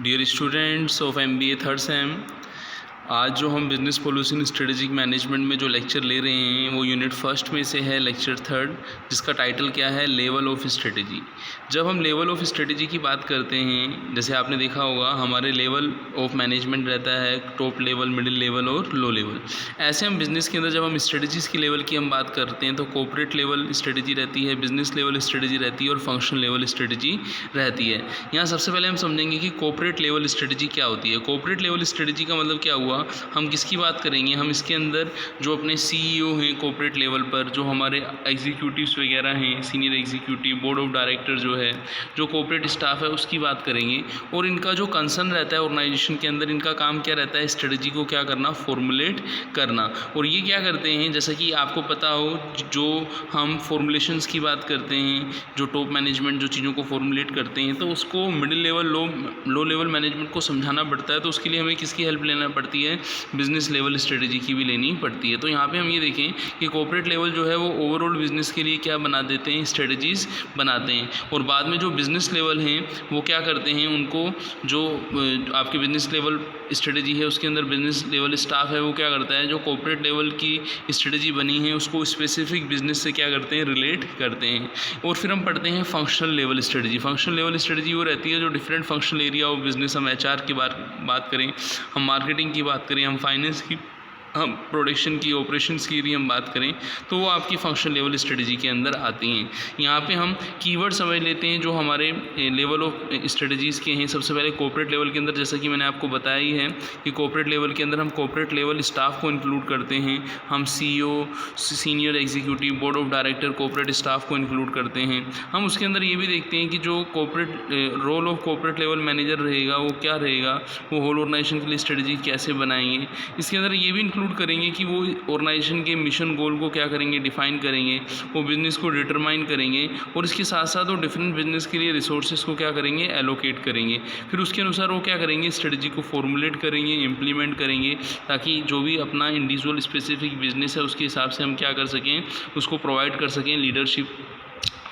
Dear students of MBA third sem, आज जो हम बिज़नेस पॉलिसी स्ट्रेटेजिक मैनेजमेंट में जो लेक्चर ले रहे हैं वो यूनिट फर्स्ट में से है लेक्चर थर्ड, जिसका टाइटल क्या है, लेवल ऑफ स्ट्रेटेजी। जब हम लेवल ऑफ स्ट्रेटेजी की बात करते हैं, जैसे आपने देखा होगा हमारे लेवल ऑफ मैनेजमेंट रहता है टॉप लेवल, मिडिल लेवल और लो लेवल। ऐसे हम बिज़नेस के अंदर जब हम स्ट्रेटेजीज़ की लेवल की हम बात करते हैं तो कॉर्पोरेट लेवल स्ट्रेटेजी रहती है, बिज़नेस लेवल स्ट्रेटेजी रहती है और फंक्शनल लेवल स्ट्रेटेजी रहती है। यहाँ सबसे पहले हम समझेंगे कि कॉर्पोरेट लेवल स्ट्रेटेजी क्या होती है। कॉर्पोरेट लेवल स्ट्रेटेजी का मतलब क्या हुआ, हम किसकी बात करेंगे, हम इसके अंदर जो अपने CEO हैं कॉर्पोरेट लेवल पर, जो हमारे एग्जीक्यूटिव्स वगैरह हैं, senior executive, board of director जो है, जो कॉर्पोरेट स्टाफ है, उसकी बात करेंगे। और इनका जो कंसर्न रहता है ऑर्गेनाइजेशन के अंदर, इनका काम क्या रहता है, स्ट्रेटजी को क्या करना, फॉर्मुलेट करना। और ये क्या करते हैं, जैसा कि आपको पता हो, जो हम फॉर्मुलेशंस की बात करते हैं, जो टॉप मैनेजमेंट जो चीज़ों को फॉर्मुलेट करते हैं, तो उसको middle level low level management को समझाना पड़ता है। तो उसके लिए हमें किसकी हेल्प लेना पड़ती है, बिज़नेस लेवल स्ट्रेटेजी की भी लेनी पड़ती है। तो यहाँ पे हम ये देखें कि कॉर्पोरेट लेवल जो है वो ओवरऑल बिज़नेस के लिए क्या बना देते हैं, स्ट्रेटजीज़ बनाते हैं। और बाद में जो बिज़नेस लेवल हैं वो क्या करते हैं, उनको जो आपके बिज़नेस लेवल स्ट्रेटेजी है उसके अंदर बिज़नेस लेवल स्टाफ है वो क्या करता है, जो कॉर्पोरेट लेवल की स्ट्रेटेजी बनी है उसको स्पेसिफिक बिज़नेस से क्या करते हैं, रिलेट करते हैं। और फिर हम पढ़ते हैं functional level strategy. Functional level strategy वो रहती है जो different functional area of business, हम HR की बात करें, हम मार्केटिंग की बात करें, हम फाइनेंस की, हम प्रोडक्शन की, ऑपरेशंस की भी हम बात करें, तो वो आपकी फंक्शनल लेवल स्ट्रेटेजी के अंदर आती हैं। यहाँ पे हम कीवर्ड समझ लेते हैं जो हमारे लेवल ऑफ स्ट्रेटेजीज़ के हैं। सबसे पहले कॉर्पोरेट लेवल के अंदर, जैसा कि मैंने आपको बताया ही है कि कॉर्पोरेट लेवल के अंदर हम कॉर्पोरेट लेवल स्टाफ को इंक्लूड करते हैं। हम CEO, senior executive, board of director, corporate staff को इंक्लूड करते हैं। हम उसके अंदर ये भी देखते हैं कि जो corporate role of corporate level manager रहेगा वो क्या रहेगा, वो होल ऑर्गेनाइजेशन के लिए स्ट्रेटेजी कैसे बनाएंगे। इसके अंदर ये भी इंक्लूड करेंगे कि वो ऑर्गेनाइजेशन के मिशन गोल को क्या करेंगे, डिफाइन करेंगे, वो बिज़नेस को डिटरमाइन करेंगे, और इसके साथ साथ वो डिफरेंट बिजनेस के लिए रिसोर्सेज को क्या करेंगे, एलोकेट करेंगे। फिर उसके अनुसार वो क्या करेंगे, स्ट्रेटजी को फॉर्मुलेट करेंगे, इम्प्लीमेंट करेंगे, ताकि जो भी अपना इंडिविजुअल स्पेसिफिक बिजनेस है उसके हिसाब से हम क्या कर सकें, उसको प्रोवाइड कर सकें लीडरशिप।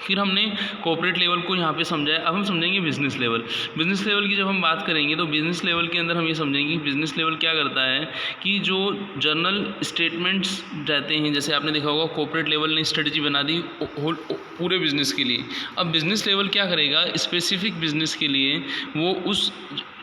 फिर हमने कॉर्पोरेट लेवल को यहाँ पे समझा है। अब हम समझेंगे बिज़नेस लेवल। बिज़नेस लेवल की जब हम बात करेंगे तो बिज़नेस लेवल के अंदर हम ये समझेंगे कि बिज़नेस लेवल क्या करता है कि जो जर्नल स्टेटमेंट्स रहते हैं, जैसे आपने देखा होगा कॉर्पोरेट लेवल ने स्ट्रेटजी बना दी पूरे बिज़नेस के लिए। अब बिज़नेस लेवल क्या करेगा, स्पेसिफिक बिज़नेस के लिए वो उस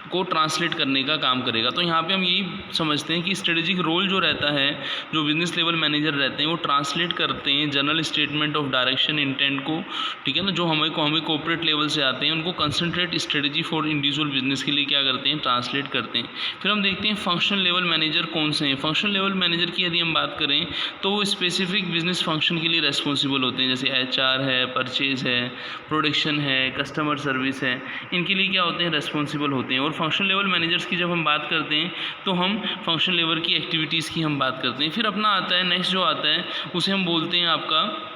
को ट्रांसलेट करने का काम करेगा। तो यहाँ पे हम यही समझते हैं कि स्ट्रेटेजिक रोल जो रहता है, जो बिज़नेस लेवल मैनेजर रहते हैं, वो ट्रांसलेट करते हैं general statement of direction intent को, ठीक है ना, जो हमें कॉर्पोरेट लेवल से आते हैं, उनको concentrate strategy for individual business के लिए क्या करते हैं, ट्रांसलेट करते हैं। फिर हम देखते हैं फंक्शनल लेवल मैनेजर कौन से हैं। फंक्शनल लेवल मैनेजर की यदि हम बात करें तो वो स्पेसिफिक बिजनेस फंक्शन के लिए रेस्पॉन्सिबल होते हैं, जैसे HR है, परचेज है, प्रोडक्शन है, कस्टमर सर्विस है, इनके लिए क्या होते हैं, रेस्पॉन्सिबल होते हैं। और फंक्शनल लेवल मैनेजर्स की जब हम बात करते हैं तो हम फंक्शनल लेवल की एक्टिविटीज़ की हम बात करते हैं। फिर अपना आता है नेक्स्ट जो आता है उसे हम बोलते हैं आपका,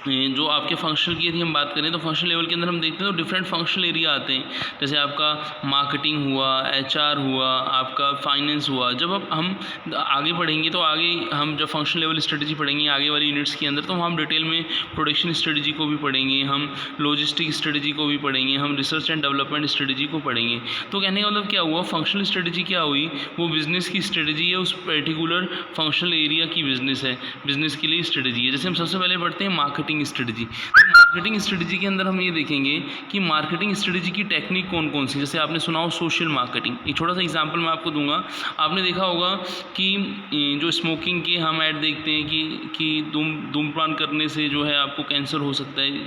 जो आपके फंक्शनल की यदि हम बात करें तो फंक्शनल लेवल के अंदर हम देखते हैं तो डिफरेंट फंक्शनल एरिया आते हैं, जैसे आपका मार्केटिंग हुआ, HR हुआ, आपका फाइनेंस हुआ। जब अब हम आगे पढ़ेंगे तो आगे हम जब फंक्शनल लेवल स्ट्रेटजी पढ़ेंगे आगे वाली यूनिट्स के अंदर, तो हम डिटेल में प्रोडक्शन स्ट्रेटजी को भी पढ़ेंगे, हम लॉजिस्टिक स्ट्रेटजी को भी पढ़ेंगे, हम रिसर्च एंड डेवलपमेंट स्ट्रेटजी को पढ़ेंगे। तो कहने का मतलब क्या हुआ, फंक्शनल स्ट्रेटजी क्या हुई, वो बिज़नेस की स्ट्रेटजी है, उस पर्टिकुलर फंक्शनल एरिया की बिज़नेस है, बिज़नेस के लिए स्ट्रेटजी है। जैसे हम सबसे पहले पढ़ते हैं मार्केटिंग स्ट्रेटजी। तो मार्केटिंग स्ट्रेटजी के अंदर हम ये देखेंगे कि मार्केटिंग स्ट्रेटजी की टेक्निक कौन कौन सी, जैसे आपने सुना हो सोशल मार्केटिंग। एक छोटा सा एग्जांपल मैं आपको दूंगा। आपने देखा होगा कि जो स्मोकिंग के हम ऐड देखते हैं कि धूम्रपान करने से जो है आपको कैंसर हो सकता है,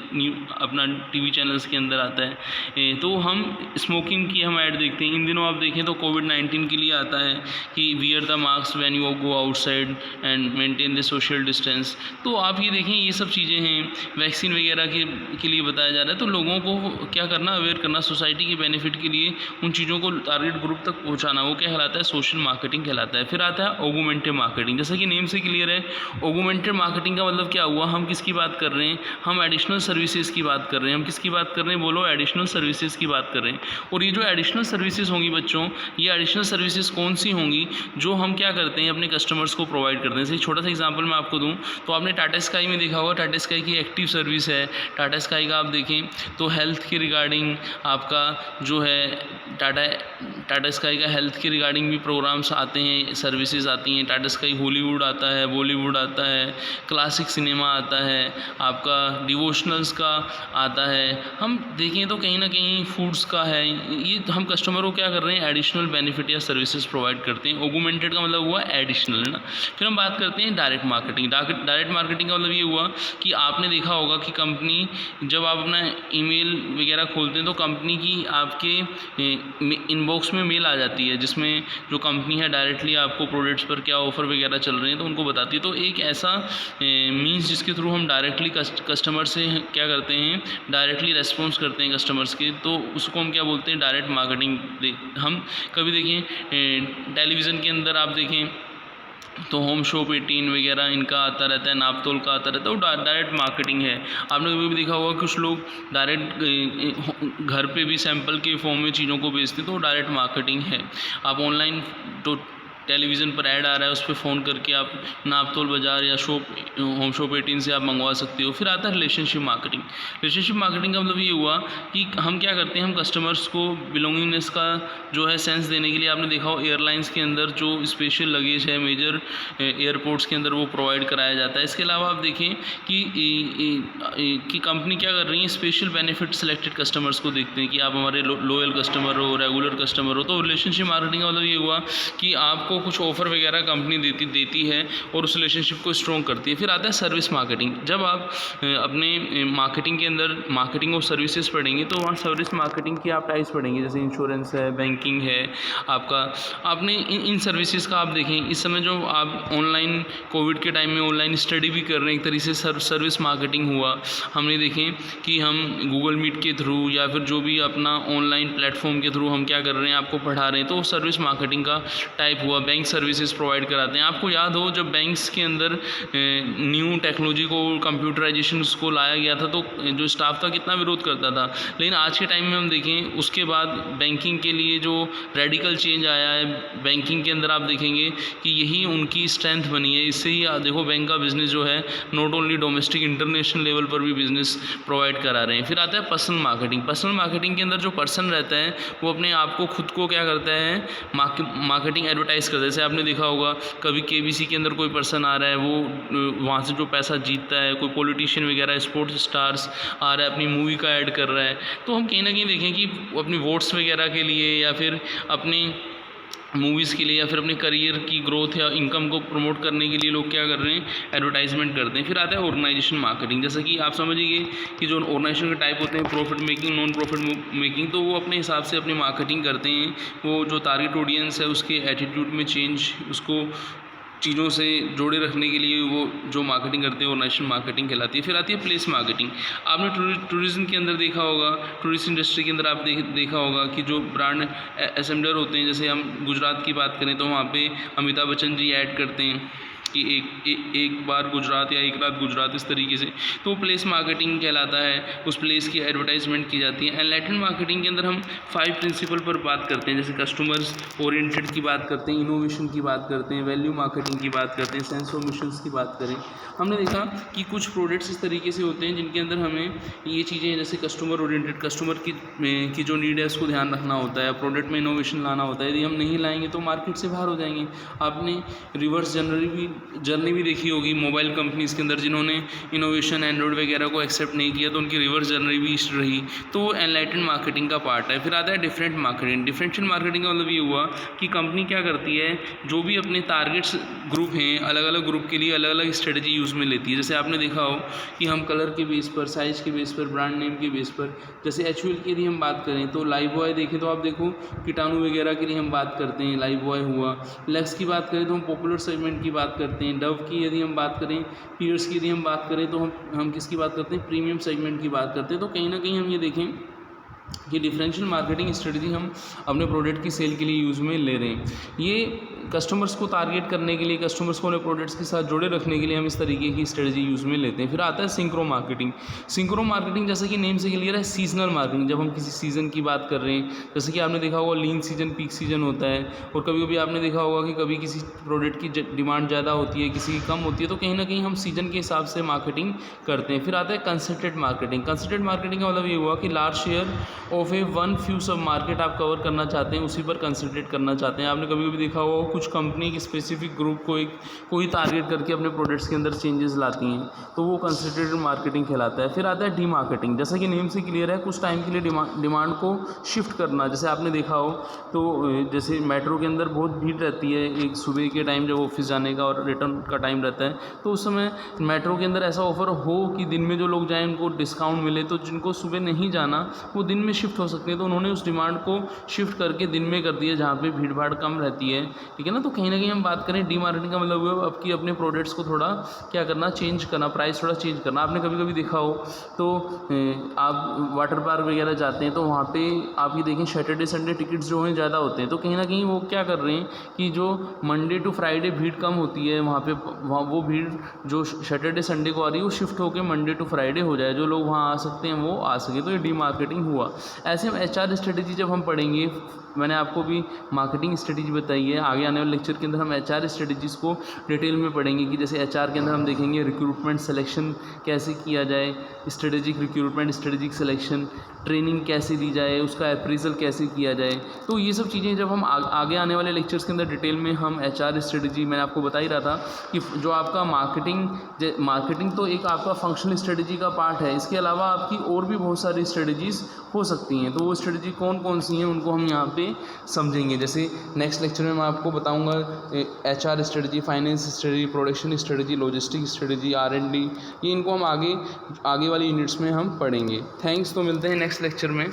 अपना TV चैनल्स के अंदर आता है। तो हम स्मोकिंग की हम ऐड देखते हैं। इन दिनों आप देखें तो कोविड-19 के लिए आता है कि wear the mask when you go outside and maintain the social distance. तो आप ये देखें, ये सब चीज़ें हैं। वैक्सीन वगैरह के लिए बताया जा रहा है। तो लोगों को क्या करना, अवेयर करना, सोसाइटी के बेनिफिट के लिए उन चीज़ों को टारगेट ग्रुप तक पहुंचाना, वो क्या कहलाता है, सोशल मार्केटिंग कहलाता है। फिर आता है ऑगुमेंटेड मार्केटिंग। जैसा कि नेम से क्लियर है, ऑगुमेंटेड मार्केटिंग का मतलब क्या हुआ, हम किसकी बात कर रहे हैं, हम एडिशनल सर्विसेज की बात कर रहे हैं। हम किसकी बात कर रहे हैं, बोलो, एडिशनल सर्विसेज की बात कर रहे हैं। और ये जो एडिशनल सर्विसेज होंगी बच्चों, ये एडिशनल सर्विसेज कौन सी होंगी, जो हम क्या करते हैं, अपने कस्टमर्स को प्रोवाइड करते हैं। जैसे छोटा सा एग्जाम्पल मैं आपको दूँ तो आपने टाटा स्काई में देखा होगा, टाटा स्काई की एक्टिव सर्विस है। टाटा स्काई का आप देखें तो हेल्थ के रिगार्डिंग आपका जो है टाटा स्काई का हेल्थ के रिगार्डिंग भी प्रोग्राम्स आते हैं, सर्विसेज आती हैं। टाटा स्काई हॉलीवुड आता है, बॉलीवुड आता है, क्लासिक सिनेमा आता है, आपका डिवोशनल्स का आता है। हम देखें तो कहीं ना कहीं फूड्स का है। ये हम कस्टमर को क्या कर रहे हैं, एडिशनल बेनिफिट या सर्विसेज प्रोवाइड करते हैं। ऑगुमेंटेड का मतलब हुआ एडिशनल, है ना। फिर हम बात करते हैं डायरेक्ट मार्केटिंग। डायरेक्ट मार्केटिंग का मतलब ये हुआ कि आपने देखा होगा कि कंपनी जब आप अपना ईमेल वगैरह खोलते हैं तो कंपनी की आपके इनबॉक्स में मेल आ जाती है जिसमें जो कंपनी है डायरेक्टली आपको प्रोडक्ट्स पर क्या ऑफ़र वगैरह चल रहे हैं तो उनको बताती है। तो एक ऐसा मीन्स जिसके थ्रू हम डायरेक्टली कस्टमर से क्या करते हैं, डायरेक्टली रेस्पॉन्स करते हैं कस्टमर्स के, तो उसको हम क्या बोलते हैं, डायरेक्ट मार्केटिंग। हम कभी देखें टेलीविज़न के अंदर आप देखें तो होम शॉप 18 वगैरह इनका आता रहता है, नापतोल का आता रहता है, वो डायरेक्ट मार्केटिंग है। आपने कभी भी देखा होगा कुछ लोग डायरेक्ट घर पे भी सैंपल के फॉर्म में चीज़ों को बेचते हैं, तो वो डायरेक्ट मार्केटिंग है। आप ऑनलाइन तो टेलीविज़न पर ऐड आ रहा है, उस पर फ़ोन करके आप नापतोल बाज़ार या होम शॉप 18 से आप मंगवा सकते हो। फिर आता है रिलेशनशिप मार्केटिंग। रिलेशनशिप मार्केटिंग का मतलब ये हुआ कि हम क्या करते हैं, हम कस्टमर्स को बिलोंगिंगनेस का जो है सेंस देने के लिए, आपने देखा हो एयरलाइंस के अंदर जो स्पेशल लगेज है मेजर एयरपोर्ट्स के अंदर वो प्रोवाइड कराया जाता है। इसके अलावा आप देखें कि कंपनी क्या कर रही है, स्पेशल बेनिफिट सेलेक्टेड कस्टमर्स को देखते हैं कि आप हमारे लॉयल कस्टमर हो, रेगुलर कस्टमर हो। तो रिलेशनशिप मार्केटिंग का मतलब ये हुआ कि आपको कुछ ऑफ़र वगैरह कंपनी देती है और उस रिलेशनशिप को स्ट्रॉन्ग करती है। फिर आता है सर्विस मार्केटिंग। जब आप अपने मार्केटिंग के अंदर मार्केटिंग और सर्विसेज पढ़ेंगे तो वहाँ सर्विस मार्केटिंग की आप टाइप्स पढ़ेंगे, जैसे इंश्योरेंस है, बैंकिंग है आपका। आपने इन सर्विसेज का आप देखें, इस समय जो आप ऑनलाइन कोविड के टाइम में ऑनलाइन स्टडी भी कर रहे हैं, एक तरीके से सर्विस मार्केटिंग हुआ। हमने देखें कि हम गूगल मीट के थ्रू या फिर जो भी अपना ऑनलाइन प्लेटफॉर्म के थ्रू हम क्या कर रहे हैं, आपको पढ़ा रहे हैं, तो सर्विस मार्केटिंग का टाइप हुआ। बैंक सर्विसेज प्रोवाइड कराते हैं। आपको याद हो जब बैंक्स के अंदर न्यू टेक्नोलॉजी को, कंप्यूटराइजेशन उसको लाया गया था तो जो स्टाफ था कितना विरोध करता था, लेकिन आज के टाइम में हम देखें उसके बाद बैंकिंग के लिए जो रेडिकल चेंज आया है बैंकिंग के अंदर, आप देखेंगे कि यही उनकी स्ट्रेंथ बनी है। इससे ही देखो बैंक का बिज़नेस जो है not only domestic, international level पर भी बिज़नेस प्रोवाइड करा रहे हैं। फिर आता है पर्सनल मार्केटिंग। पर्सनल मार्केटिंग के अंदर जो पर्सन रहता है वो अपने आप को खुद को क्या करता है, मार्केटिंग एडवर्टाइज करता है। जैसे आपने देखा होगा कभी केबीसी के अंदर कोई पर्सन आ रहा है, वो वहाँ से जो पैसा जीतता है, कोई पॉलिटिशियन वगैरह, स्पोर्ट्स स्टार्स आ रहा है, अपनी मूवी का ऐड कर रहा है, तो हम कहीं ना कहीं देखें कि अपनी वोट्स वगैरह के लिए या फिर अपनी मूवीज़ के लिए या फिर अपने करियर की ग्रोथ या इनकम को प्रमोट करने के लिए लोग क्या कर रहे हैं, एडवर्टाइजमेंट करते हैं। फिर आता है ऑर्गेनाइजेशन मार्केटिंग। जैसा कि आप समझिए कि जो ऑर्गेनाइजेशन के टाइप होते हैं, profit making, non profit making, तो वो अपने हिसाब से अपनी मार्केटिंग करते हैं। वो जो टारगेट ऑडियंस है उसके एटीट्यूड में चेंज, उसको चीज़ों से जोड़े रखने के लिए वो जो मार्केटिंग करते हैं वो नेशनल मार्केटिंग कहलाती है। फिर आती है प्लेस मार्केटिंग। आपने टूरिज़्म के अंदर देखा होगा, टूरिस्ट इंडस्ट्री के अंदर आप देखा होगा कि जो ब्रांड एसेंबलर होते हैं, जैसे हम गुजरात की बात करें तो वहाँ पे अमिताभ बच्चन जी ऐड करते हैं कि एक बार गुजरात या एक रात गुजरात, इस तरीके से, तो प्लेस मार्केटिंग कहलाता है। उस प्लेस की एडवर्टाइजमेंट की जाती है। एनलाइटन मार्केटिंग के अंदर हम 5 प्रिंसिपल पर बात करते हैं, जैसे कस्टमर्स ओरिएंटेड की बात करते हैं, इनोवेशन की बात करते हैं, वैल्यू मार्केटिंग की बात करते हैं, सेंस ऑफ मिशंस की बात करें। हमने देखा कि कुछ प्रोडक्ट्स इस तरीके से होते हैं जिनके अंदर हमें ये चीज़ें, जैसे कस्टमर ओरिएंटेड, कस्टमर की जो नीड है उसको ध्यान रखना होता है, प्रोडक्ट में इनोवेशन लाना होता है। यदि हम नहीं लाएंगे तो मार्केट से बाहर हो जाएंगे। आपने रिवर्स जर्नी भी देखी होगी मोबाइल कंपनीज़ के अंदर, जिन्होंने इनोवेशन एंड्रॉइड वगैरह को एक्सेप्ट नहीं किया तो उनकी रिवर्स जर्नी भी रही, तो वो एनलाइटन मार्केटिंग का पार्ट है। फिर आता है डिफरेंट मार्केटिंग। डिफरेंशियल मार्केटिंग का मतलब ये हुआ कि कंपनी क्या करती है, जो भी अपने टारगेट्स ग्रुप हैं, अलग अलग ग्रुप के लिए अलग अलग स्ट्रेटजी यूज़ में लेती है। जैसे आपने देखा हो कि हम कलर के बेस पर, साइज़ के बेस पर, ब्रांड नेम के बेस पर, जैसे HUL की यदि हम बात करें तो लाइफ बॉय देखें तो आप देखो कीटाणु वगैरह के लिए हम बात करते हैं, लाइफ बॉय हुआ। लेक्स की बात करें तो हम पॉपुलर सेगमेंट की बात करते हैं। डव की यदि हम बात करें, पीयर्स की यदि हम बात करें तो हम किसकी बात करते हैं, प्रीमियम सेगमेंट की बात करते हैं। तो कहीं ना कहीं हम ये देखें कि डिफरेंशियल मार्केटिंग स्ट्रेटजी हम अपने प्रोडक्ट की सेल के लिए यूज़ में ले रहे हैं। ये कस्टमर्स को टारगेट करने के लिए, कस्टमर्स को अपने प्रोडक्ट्स के साथ जोड़े रखने के लिए हम इस तरीके की स्ट्रेटजी यूज़ में लेते हैं। फिर आता है सिंक्रो मार्केटिंग। सिंक्रो मार्केटिंग जैसे कि नेम से क्लियर है, सीजनल मार्केटिंग। जब हम किसी सीज़न की बात कर रहे हैं, जैसे कि आपने देखा होगा लीन सीजन, पीक सीजन होता है, और कभी कभी आपने देखा होगा कि कभी किसी प्रोडक्ट की डिमांड ज़्यादा होती है, किसी की कम होती है, तो कहीं ना कहीं हम सीजन के हिसाब से मार्केटिंग करते हैं। फिर आता है कंसंट्रेट मार्केटिंग। कंसंट्रेट मार्केटिंग का मतलब ये हुआ कि large share of A one few सब मार्केट आप कवर करना चाहते हैं, उसी पर कंसंट्रेट करना चाहते हैं। आपने कभी कभी देखा होगा कुछ कंपनी की स्पेसिफिक ग्रुप को कोई टारगेट करके अपने प्रोडक्ट्स के अंदर चेंजेस लाती हैं, तो वो कंसंट्रेटेड मार्केटिंग कहलाता है। फिर आता है डी मार्केटिंग। जैसा कि नेम से क्लियर है, कुछ टाइम के लिए डिमांड को शिफ्ट करना। जैसे आपने देखा हो तो जैसे मेट्रो के अंदर बहुत भीड़ रहती है एक सुबह के टाइम, जब ऑफिस जाने का और रिटर्न का टाइम रहता है, तो उस समय मेट्रो के अंदर ऐसा ऑफर हो कि दिन में जो लोग जाएँ उनको डिस्काउंट मिले, तो जिनको सुबह नहीं जाना वो दिन में शिफ्ट हो सकते हैं। तो उन्होंने उस डिमांड को शिफ्ट करके दिन में कर दिया, जहाँ पे भीड़ भाड़ कम रहती है, ठीक है ना। तो कहीं ना कहीं हम बात करें डी मार्केटिंग का मतलब हुआ अब कि अपने प्रोडक्ट्स को थोड़ा क्या करना, चेंज करना, प्राइस थोड़ा चेंज करना। आपने कभी कभी देखा हो तो आप वाटर पार्क वगैरह जाते हैं, तो वहाँ पे आप ये देखें सैटरडे संडे टिकट्स जो हैं ज़्यादा होते हैं, तो कहीं ना कहीं वो क्या कर रहे हैं कि जो मंडे टू फ्राइडे भीड़ कम होती है वहाँ पे, वहाँ वो भीड़ जो सैटरडे संडे को आ रही है वो शिफ्ट होकर मंडे टू फ्राइडे हो जाए, जो लोग वहाँ आ सकते हैं वो आ सके। तो ये डी मार्केटिंग हुआ। ऐसे हम HR स्ट्रेटेजी जब हम पढ़ेंगे, मैंने आपको भी मार्केटिंग स्ट्रेटेजी बताई है, आगे आने वाले लेक्चर के अंदर हम HR स्ट्रेटेजीज़ को डिटेल में पढ़ेंगे कि जैसे HR के अंदर हम देखेंगे रिक्रूटमेंट सिलेक्शन कैसे किया जाए, strategic recruitment, strategic selection, training कैसे दी जाए, उसका अप्रेजल कैसे किया जाए। तो ये सब चीज़ें जब हम आगे आने वाले लेक्चर्स के अंदर डिटेल में हम HR स्ट्रेटेजी, मैंने आपको बता ही रहा था कि जो आपका मार्केटिंग तो एक आपका फंक्शनल स्ट्रेटेजी का पार्ट है, इसके अलावा आपकी और भी बहुत सारी स्ट्रेटेजीज़ हो सकती हैं। तो वो स्ट्रेटेजी कौन कौन सी हैं उनको हम यहाँ पे समझेंगे। जैसे नेक्स्ट लेक्चर में मैं आपको बताऊंगा HR strategy, finance strategy, production strategy, logistic strategy, R&D, ये इनको हम आगे वाली यूनिट्स में हम पढ़ेंगे। थैंक्स। तो मिलते हैं नेक्स्ट लेक्चर में।